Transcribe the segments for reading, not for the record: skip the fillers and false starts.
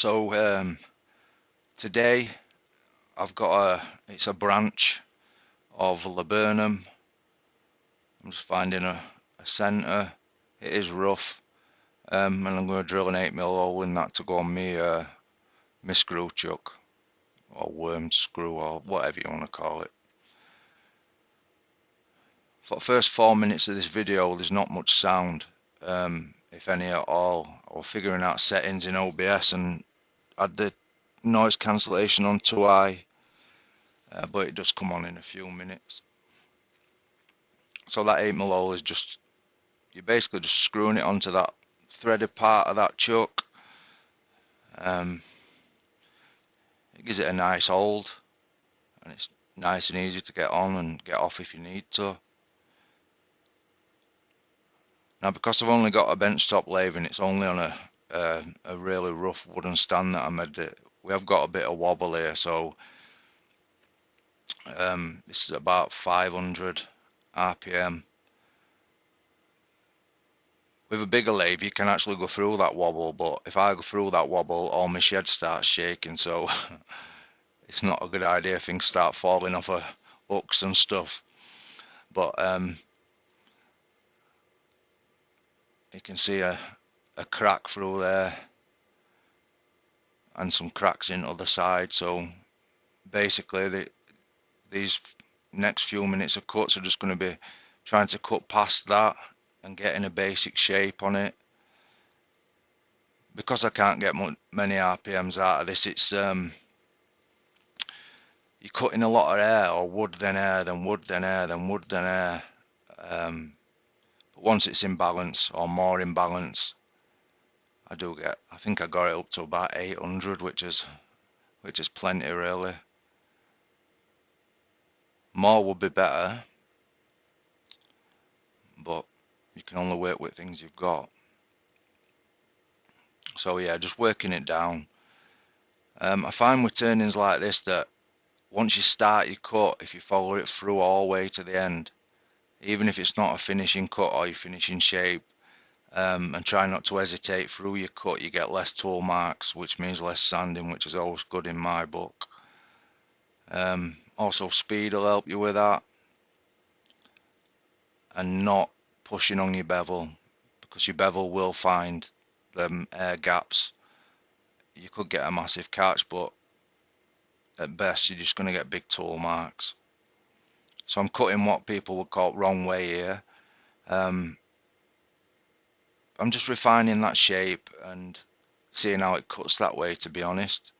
So today I've got it's a branch of Laburnum. I'm just finding a centre. It is rough, and I'm going to drill an 8mm hole in that to go on my screw chuck or worm screw or whatever you want to call it. For the first 4 minutes of this video there's not much sound, if any at all. I was figuring out settings in OBS and had the noise cancellation on too high, but it does come on in a few minutes. So that 8mm hole is just, you're basically just screwing it onto that threaded part of that chuck. It gives it a nice hold and it's nice and easy to get on and get off if you need to. Now because I've only got a bench top lathe and it's only on a really rough wooden stand that I made it, we have got a bit of wobble here, so this is about 500 RPM. With a bigger lathe you can actually go through that wobble, but if I go through that wobble all my shed starts shaking, so it's not a good idea. Things start falling off of hooks and stuff. But you can see a crack through there and some cracks in the other side. So basically these next few minutes of cuts are just going to be trying to cut past that and getting a basic shape on it. Because I can't get many RPMs out of this, it's you're cutting a lot of air, or wood then air, then wood then air, then wood then air. But once it's in balance or more in balance, I think I got it up to about 800, which is plenty really. More would be better, but you can only work with things you've got. So yeah, just working it down. I find with turnings like this that once you start your cut, if you follow it through all the way to the end, even if it's not a finishing cut or your finishing shape, and try not to hesitate through your cut, you get less tool marks, which means less sanding, which is always good in my book. Also speed will help you with that, and not pushing on your bevel, because your bevel will find them air gaps. You could get a massive catch, but at best you're just going to get big tool marks. So I'm cutting what people would call wrong way here. I'm just refining that shape and seeing how it cuts that way, to be honest.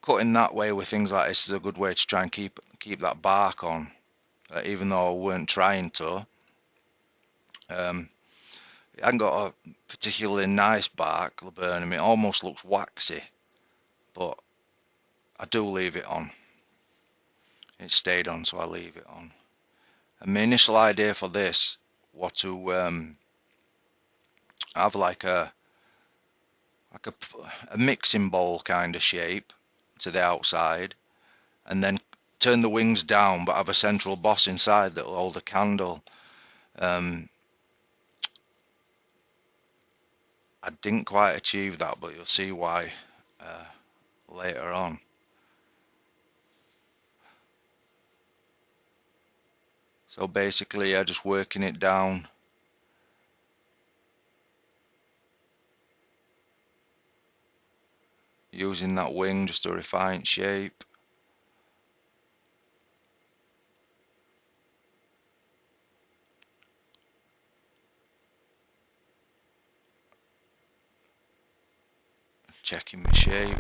Cutting that way with things like this is a good way to try and keep that bark on, even though I weren't trying to. It hasn't got a particularly nice bark, Laburnum. It almost looks waxy, but I do leave it on. It stayed on, so I leave it on. And my initial idea for this was to have like a mixing bowl kind of shape to the outside, and then turn the wings down but have a central boss inside that will hold a candle. I didn't quite achieve that, but you'll see why later on. So basically, yeah, just working it down. Using that wing just to refine shape. Checking my shape.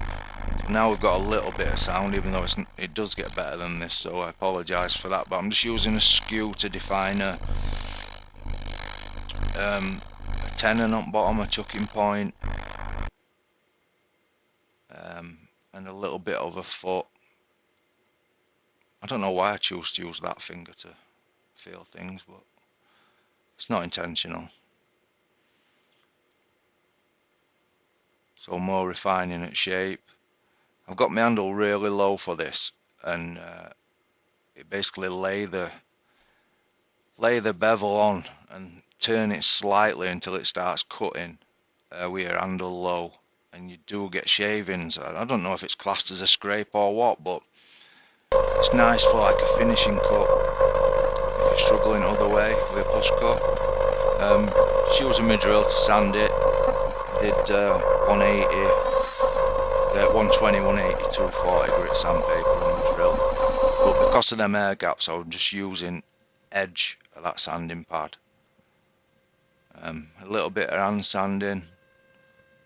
So now we've got a little bit of sound, even though it does get better than this, so I apologise for that. But I'm just using a skew to define a tenon on bottom, a chucking point, and a little bit of a foot. I don't know why I choose to use that finger to feel things, but it's not intentional. So more refining its shape. I've got my handle really low for this, and it basically lay the bevel on and turn it slightly until it starts cutting with your handle low. and you do get shavings. I don't know if it's classed as a scrape or what, but it's nice for like a finishing cut if you're struggling other way with a push cut. Just using my drill to sand it. I did 180, 120, 180, 240 grit sandpaper on the drill, but because of them air gaps I was just using edge of that sanding pad. A little bit of hand sanding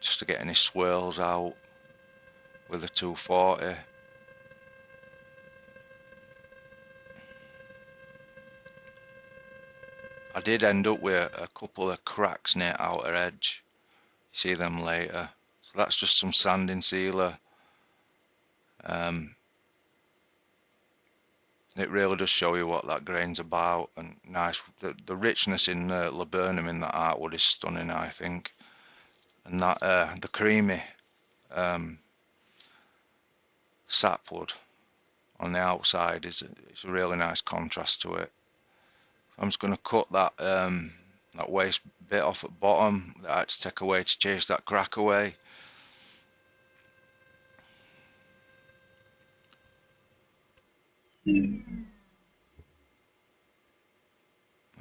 just to get any swirls out with a 240. I did end up with a couple of cracks near outer edge. You see them later. So that's just some sanding sealer. It really does show you what that grain's about, and nice. The richness in Laburnum in that artwood is stunning, I think. And that the creamy sapwood on the outside is a really nice contrast to it. I'm just going to cut that that waste bit off at bottom that I had to take away to chase that crack away.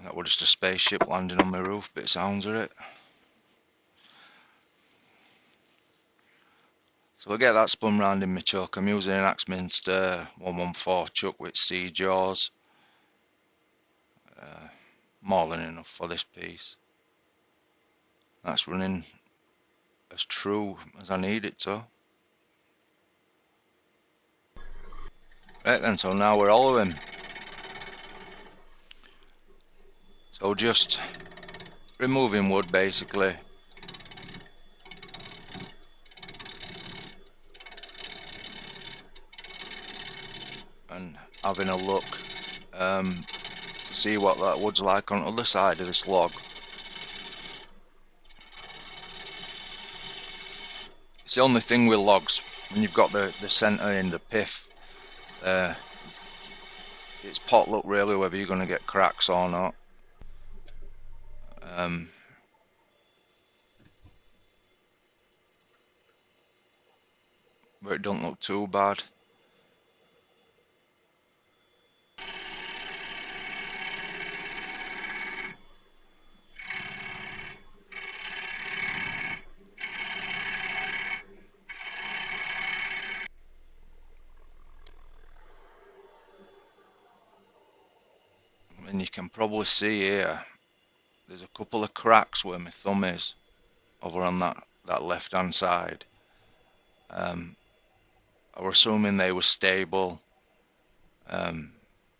That was just a spaceship landing on my roof, bit sounds of it. So I get that spun round in my chuck. I'm using an Axminster 114 chuck with C jaws. More than enough for this piece. That's running as true as I need it to. Right then, so now we're hollowing. So just removing wood basically. And having a look to see what that wood's like on the other side of this log. It's the only thing with logs, when you've got the centre in the pith, it's potluck really whether you're going to get cracks or not. But it don't look too bad. And you can probably see here, there's a couple of cracks where my thumb is, over on that left hand side. I was assuming they were stable, but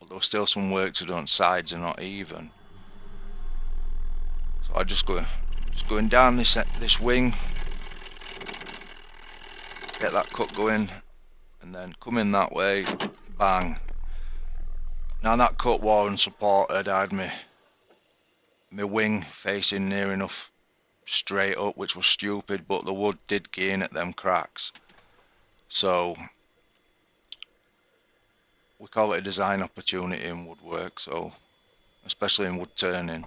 there was still some work to do on sides are not even. So I just going down this wing, get that cut going, and then come in that way, bang. Now that cut wasn't supported. I had my wing facing near enough straight up, which was stupid, but the wood did gain at them cracks. So we call it a design opportunity in woodwork, so especially in wood turning,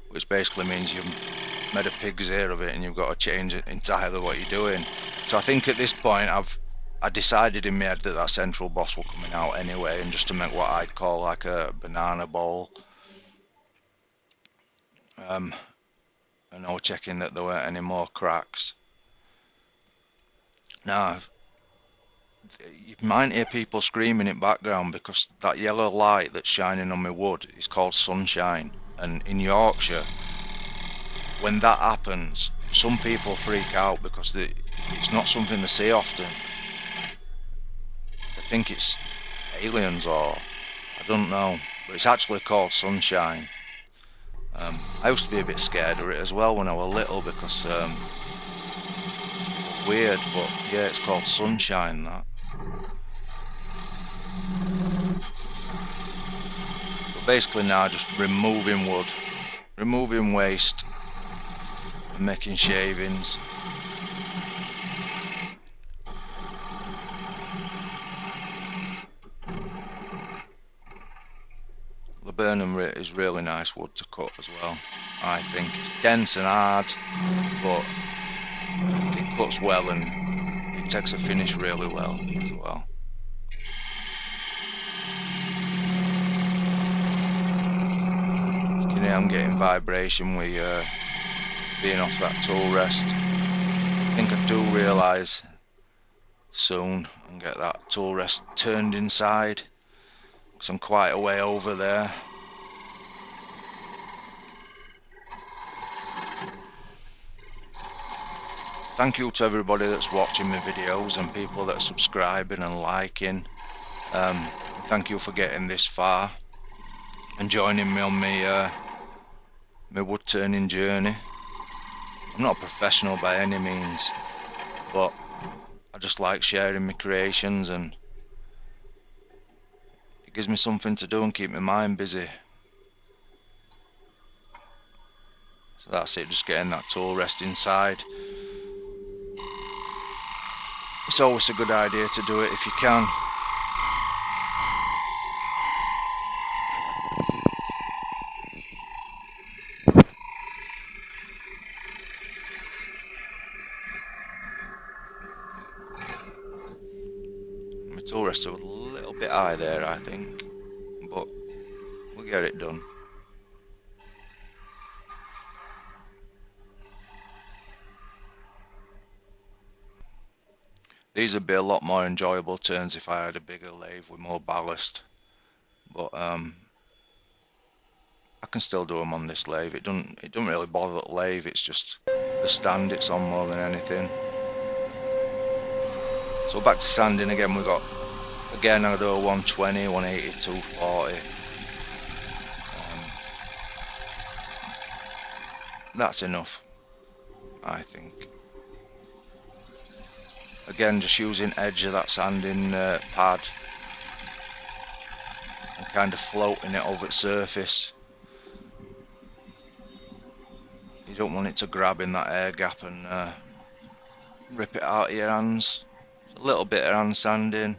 which basically means you've made a pig's ear of it and you've got to change it entirely what you're doing. So I think at this point I decided in my head that central boss was coming out anyway, and just to make what I'd call like a banana bowl. And I was checking that there weren't any more cracks. Now you might hear people screaming in background because that yellow light that's shining on my wood is called sunshine, and in Yorkshire when that happens some people freak out because it's not something they see often. They think it's aliens or I don't know, but it's actually called sunshine. I used to be a bit scared of it as well when I was little because weird, but yeah, it's called sunshine, that. But basically now just removing wood, removing waste and making shavings. Laburnum is really nice wood to cut as well. I think it's dense and hard, but cuts well and it takes a finish really well as well. You can hear I'm getting vibration with being off that tool rest. I think I do realise soon and get that tool rest turned inside, because I'm quite a way over there. Thank you to everybody that's watching my videos and people that are subscribing and liking. Thank you for getting this far and joining me on my wood turning journey. I'm not a professional by any means, but I just like sharing my creations, and it gives me something to do and keep my mind busy. So that's it, just getting that tool rest inside. It's always a good idea to do it if you can. My tool rests are a little bit high there, I think, but we'll get it done. These would be a lot more enjoyable turns if I had a bigger lathe with more ballast, but I can still do them on this lathe. It doesn't really bother the lathe, it's just the stand it's on more than anything. So back to sanding again. We got, again, I do a 120, 180, 240. That's enough, I think. Again, just using edge of that sanding pad and kind of floating it over its surface. You don't want it to grab in that air gap and rip it out of your hands. A little bit of hand sanding.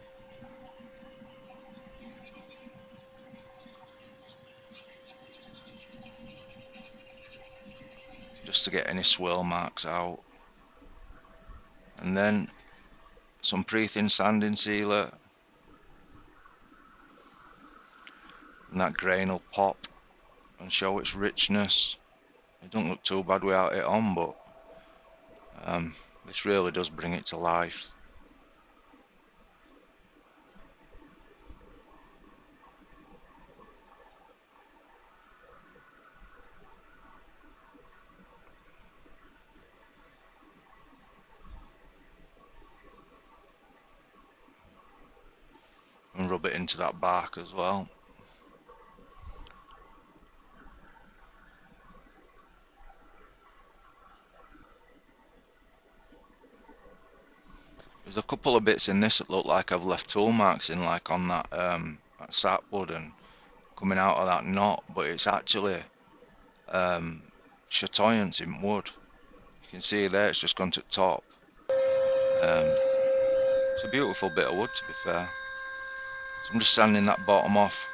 Just to get any swirl marks out. And then some pre-thin sanding sealer. And that grain will pop and show its richness. It don't look too bad without it on, but this really does bring it to life. And rub it into that bark as well. There's a couple of bits in this that look like I've left tool marks in, like on that sapwood and coming out of that knot, but it's actually chatoyance in wood. You can see there it's just gone to the top. It's a beautiful bit of wood, to be fair. So I'm just sanding that bottom off,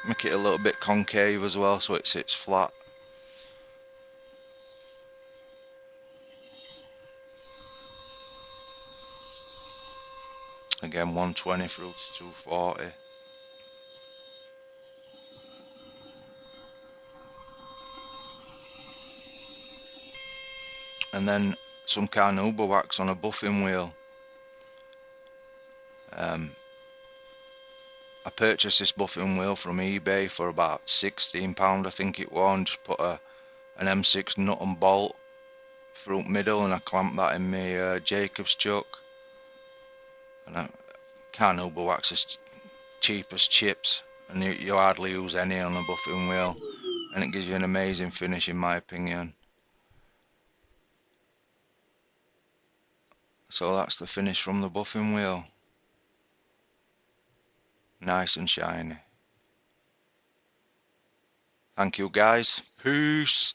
make it a little bit concave as well so it sits flat. Again, 120 through to 240. And then some carnauba wax on a buffing wheel. I purchased this buffing wheel from eBay for about £16 I think it was, and just put an M6 nut and bolt through the middle, and I clamped that in my Jacob's chuck. And carnauba wax is cheap as chips, and you hardly use any on a buffing wheel, and it gives you an amazing finish in my opinion. So that's the finish from the buffing wheel. Nice and shiny. Thank you guys. Peace.